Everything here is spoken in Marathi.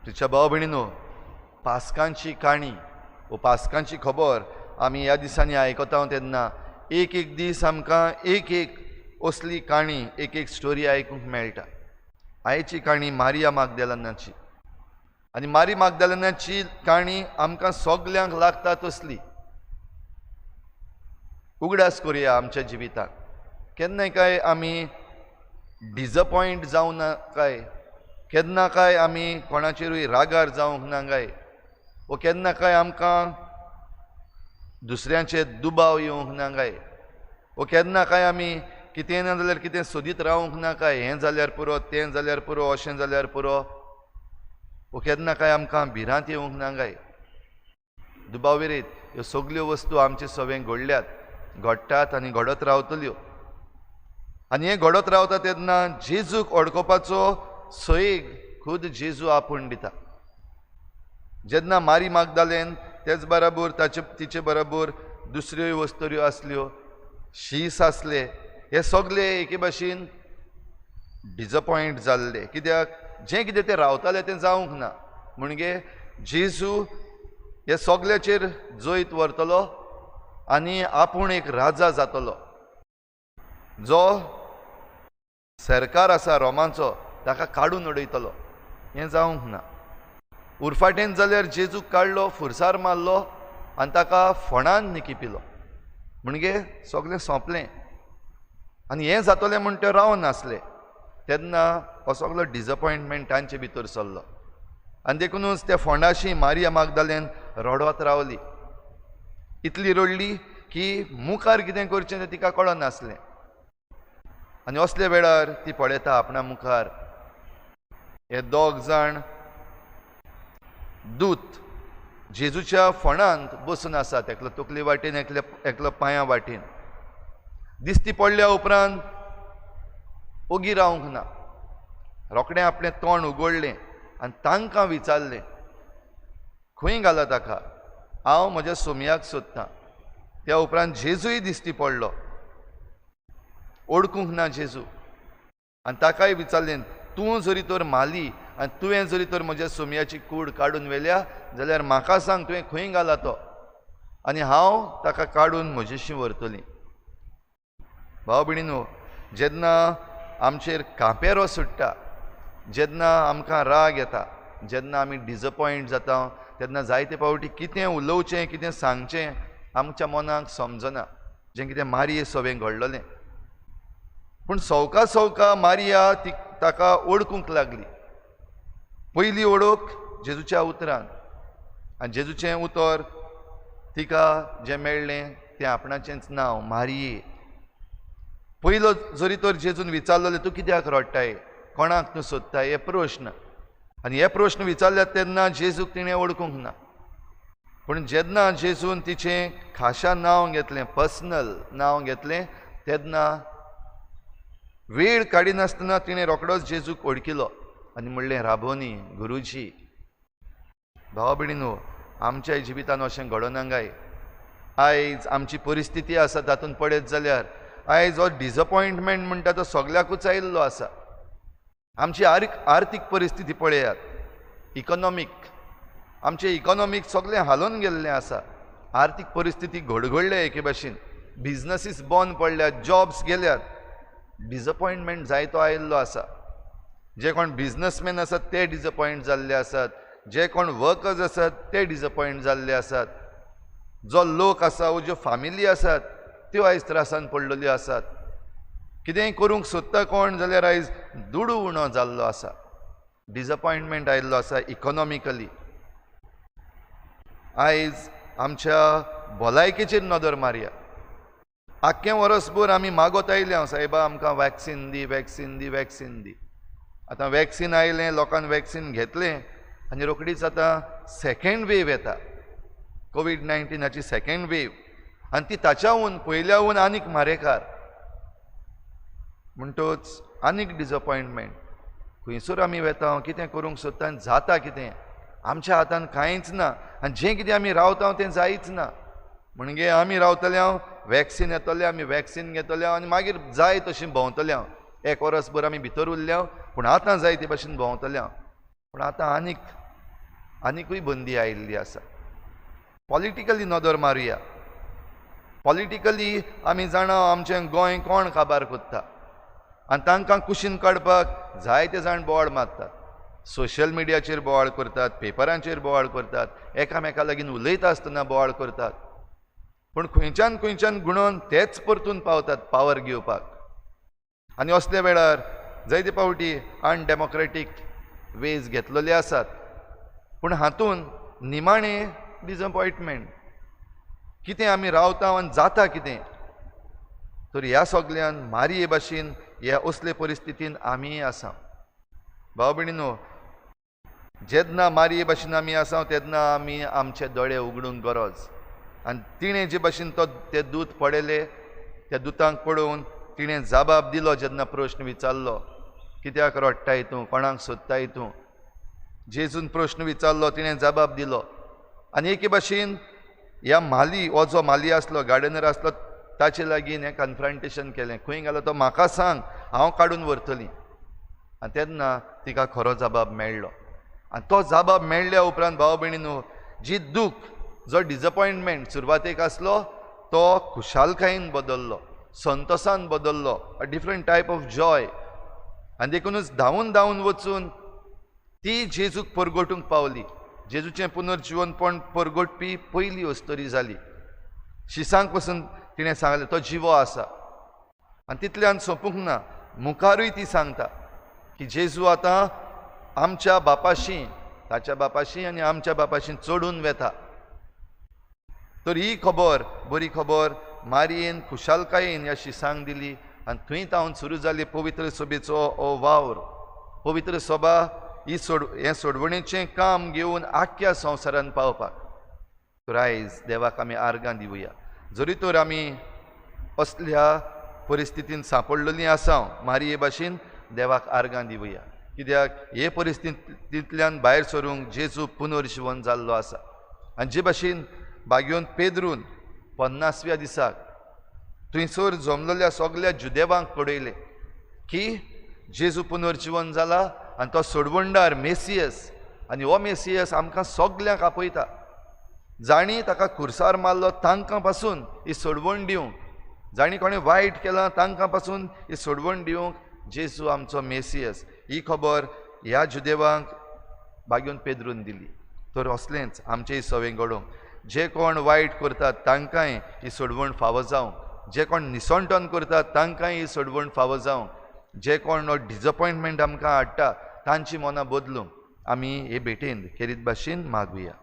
तिच्या भाव भयणीनो, पास्कांची काणी वो पास्कांची खबर आमी ह्या दिसांनी आयकता तेन्ना एक एक दीस आमकां एक एक असली काणी एक एक स्टोरी आयकूंक मेळटा. आयची काणी मारिया माग्दलेनाची, आनी मारी माग्दलेनाची काणी आमकां सगल्यांक लागता तसली. उगडास करुया आमच्या जिवितांत. केन्नाय काय आमी डिजपॉयंट जावं ना काय, केन्ना काय आमी कोणाचेरूय रागार जावंक ना काय, वो केन्ना काय आमकां दुसऱ्यांचे दुबाव येवंक ना काय, वो केन्ना काय आमी कितें ना जाल्यार कितें सोदीत रावंक ना काय, हें जाल्यार पुरो तें जाल्यार पुरो अशें जाल्यार पुरो, वो केन्ना काय आमकां भिरांत येवंक ना काय. दुबाविरीत ह्यो सगल्यो वस्तू आमचे सवें घडल्यात, घडटात आनी घडत रावतल्यो. आनी हें घडत रावता तेन्ना जेजूक वळखुपाचो सयेग खुद जेजू आपूण दिता. जेन्ना मारी माग्दलेन तेच बरोबर तिचे बरोबर दुसऱ्योय वस्तूऱ्यो आसल्यो, शीस आसले, हे सगळे एके भाशेन डिजपॉयंट जाल्ले. कित्याक जें कितें तें रावतालें तें जावंक ना. म्हणजे जेजू हे सगल्याचेर जैत व्हरतलो आनी आपूण एक राजा जातलो. जो सरकार आसा रोमांचो ताका काडून उडयतलो, हें जावंक ना. उरफाटेन जाल्यार जेजूक काडलो, फुरसार मारलो आनी ताका फोंडान निकिपिलो, म्हणजे सगळें सोंपलें. आनी हें जातलें म्हूण ते रावन नासले. तेन्ना हो सगळो डिजपॉयंटमेंट तांचे भितर चल्लो आनी देखूनच त्या फोंडाशी मारिया माग्दलेन रडत रावली. इतली रडली की मुखार कितें करचें तें तिका कळनासलें. आनी असले वेळार ती पळयता आपणा मुखार हे दोग जाण दूत जेजूच्या फोंडांत बसून आसात, एकलो तकले वाटेन एकलो पांया वाटेन. दिसती पडल्या उपरांत ओगी रावंक ना. रोखडें आपलें तोंड उगडलें आनी तांकां विचारलें, खंय घाला ताका, हांव म्हज्या सोमयाक सोदतां. त्या उपरांत जेजूय दिसती पडलो, ओळखूंक ना जेजू. आनी ताकाय विचारलें, तूं जरी तर माली आनी तुवें जरी तर म्हज्या सोमयाची कूड काडून व्हेल्या जाल्यार म्हाका सांग तुवें खंय घाला तो, आनी हांव ताका काडून म्हजेशी व्हरतलीं. भाव भयणीनो, जेन्ना आमचेर कापेरो सुट्टा, जेन्ना आमकां राग येता, जेन्ना आमी डिजपॉयंट जाता, तेन्ना जायते फावटी कितें उलोवचें कितें सांगचें आमच्या मनाक समजना, जें कितें मारये सवें घडलेलें. पूण सवका सवका मारिया ताका ओळखूंक लागली. पयली ओळख जेजूच्या उतरान, आनी जेजूचें उतर तिका जें मेळ्ळें तें आपणाचेंच नांव मारिये. पयलो जरी तर जेजून विचारलेलें, तूं कित्याक रडटाय, कोणाक तूं सोदताय, हे प्रश्न. आनी हे प्रश्न विचारल्यात तेन्ना जेजूक तिणें ओळखूंक ना. पूण जेन्ना जेजून तिचें खाशा नांव घेतलें, पर्सनल नांव घेतलें, तेन्ना वेळ काडिनासतना तिणें रोखडोच जेजूक वळखिलो आनी म्हणलें, राबोनी, गुरुजी. भावा भयणीनो, आमच्या जिवितांत अशें घडोना काय. आयज आमची परिस्थिती आसा तातूंत पळयत जाल्यार आयज हो डिजपॉयंटमेंट म्हणटा तो सगल्याकूच आयिल्लो आसा. आमची आर्थीक परिस्थिती पळयात, इकॉनॉमीक, आमचें इकॉनॉमीक सगळें हालोवन गेल्लें आसा. आर्थीक परिस्थिती घडघडल्या एके भाशेन, बिजनसीस बंद पडल्यात, जॉब्स गेल्यात. डिजपॉयंटमेंट जायतो आयिल्लो आसा. जे कोण बिजनसमॅन आसात ते डिजपॉयंट जाल्ले आसात, जे कोण वर्कर्स आसात ते डिजपॉयंट जाल्ले आसात. जो लोक आसा वो ज्यो फामिली आसात त्यो आयज त्रासान पडलेल्यो आसात. कितेंय करूंक सोदता कोण जाल्यार आयज दुडू उणो जाल्लो आसा. डिजपॉयंटमेंट आयिल्लो आसा इकॉनॉमिकली. आयज आमच्या भलायकेचेर नदर मारया. आख्खें वर्सभर आमी मागोत आयले, हांव सायबा आमकां वॅक्सीन दी, वॅक्सीन दी, वॅक्सीन दी. आतां वॅक्सीन आयलें, लोकांन वॅक्सीन घेतलें आनी रोखडीच आतां सेकेंड वेव येता, कोवीड-19ची सेकेंड वेव. आनी ती ताच्याहून पयल्याहून आनीक मारेकार. म्हणटच आनीक डिजपॉयंटमेंट. खंयसर आमी वेता, कितें करूंक सोदता आनी जाता कितें, आमच्या हातान कांयच ना. आनी जें कितें आमी रावता तें जायच ना. म्हणजे आमी रावतले, हांव वॅक्सीन येतलें, आमी वॅक्सीन घेतले आनी मागीर जाय तशीं भोंवतले. हांव एक वर्सभर आमी भितर उरले, पूण आतां जाय ते भाशेन भोंवतले. पूण आतां आनीक आनिकूय बंदी आयिल्ली आसा. पॉलिटिकली नदर मारुया. पॉलिटिकली आमी जाणा आमचें गोंय कोण काबार कोत्ता आनी तांकां कुशीन काडपाक जायते जाण बोवाळ मारतात. सोशल मिडियाचेर बोवाळ करतात, पेपरांचेर बोवाळ करतात, एकामेका लागीं उलयता आसतना बोवाळ करतात. पूण खंयच्यान खंयच्यान गुणोवन तेच परतून पावतात पावर घेवपाक. आनी असल्या वेळार जायते फावटी अनडेमोक्रेटीक वेज घेतलेले आसात. पूण हातूंत निमाणें डिसअपॉयंटमेंट. कितें आमी रावता आनी जाता कितें. तर ह्या सगळ्यान मारये भाशेन ह्या असले परिस्थितीन आमी आसा. भाव भयणीनो, जेन्ना मारये भाशेन आमी आसा तेन्ना आमी आमचे दोळे उगडूंक गरज. आनी तिणें जे भाशेन ते दूत पडयले, त्या दुतांक पळोवन तिणें जबाब दिलो. जेन्ना प्रश्न विचारलो, कित्याक रडटाय तूं, कोणाक सोदताय तूं, जेजून प्रश्न विचारलो, तिणें जबाब दिलो. आनी एके भाशेन ह्या माली, हो जो माली आसलो, गार्डनर आसलो, ताचे लागीं हें कन्फ्रंटेशन केलें. खंय गेलो तो म्हाका सांग, हांव काडून व्हरतलीं. आनी तेन्ना तिका खरो जबाब मेळ्ळो. आनी तो जबाब मेळ्ळ्या उपरांत भाव भयणीनो, जी दूख, जो डिसअपॉयंटमेंट सुरवातेक आसलो, तो खुशालकायेन बदल्लो, संतोशान बदल्लो, a different type of joy. आनी देखूनच धांवून धांवून वचून ती जेजूक परगटूंक पावली. जेजूचें पुनर्जीवनपण परगटपी पयली वस्तरी जाली. शिसांक पासून तिणें सांगलें तो जिवो आसा. आनी तितल्यान सोंपूंक ना, मुखारूय ती सांगता की जेजू आतां आमच्या बापाशी, ताच्या बापाशी आनी आमच्या बापाशी चडून वेता. तर ही खबर, बरी खबर मारयेन खुशालकायेन ह्या शिसांक दिली. आनी थंय तावन सुरू जाली पवित्र सभेचो हो वावर. पवित्र सभा ही हें सोडवणेचें काम घेवन आख्या संवसारान पावपाक. तर आयज देवाक आमी आर्गां दिवया. जरी तर आमी असल्या परिस्थितीन सांपडलेलीं आसा, मारये भाशेन देवाक आर्गां दिवया. कित्याक हे परिस्थितींतल्यान भायर सरूंक जेजू पुनर्जीवन जाल्लो आसा. आनी जे भाशेन बागेवन पेद्रून 50व्या दिसाक थंयसर जमलेल्या सगळ्या जुदेवांक कळयलें की जेजू पुनर्जीवन जाला आनी तो सोडवणदार मेसियस. आनी हो मेसियस आमकां सगल्यांक आपयता. जाणी ताका खुर्सार मारलो तांकां पासून ही सोडवण दिवंक, जाणी कोणें वायट केलां तांकां पासून ही सोडवण दिवंक जेजू आमचो मेसियस. ही खबर ह्या जुदेवांक बागेवन पेद्रून दिली. तर असलेंच आमचेय सवें घडोवंक, जे कोण वायट करतात तांकांय ही सोडवण फावो जावंक, जे कोण निसंटन करतात तांकांय ही सोडवण फावो जावंक, जे कोण डिसअपॉयंटमेंट आमकां हाडटा तांची मनां बदलूंक आमी हे भेटेन खेरीत भाशेन मागुया.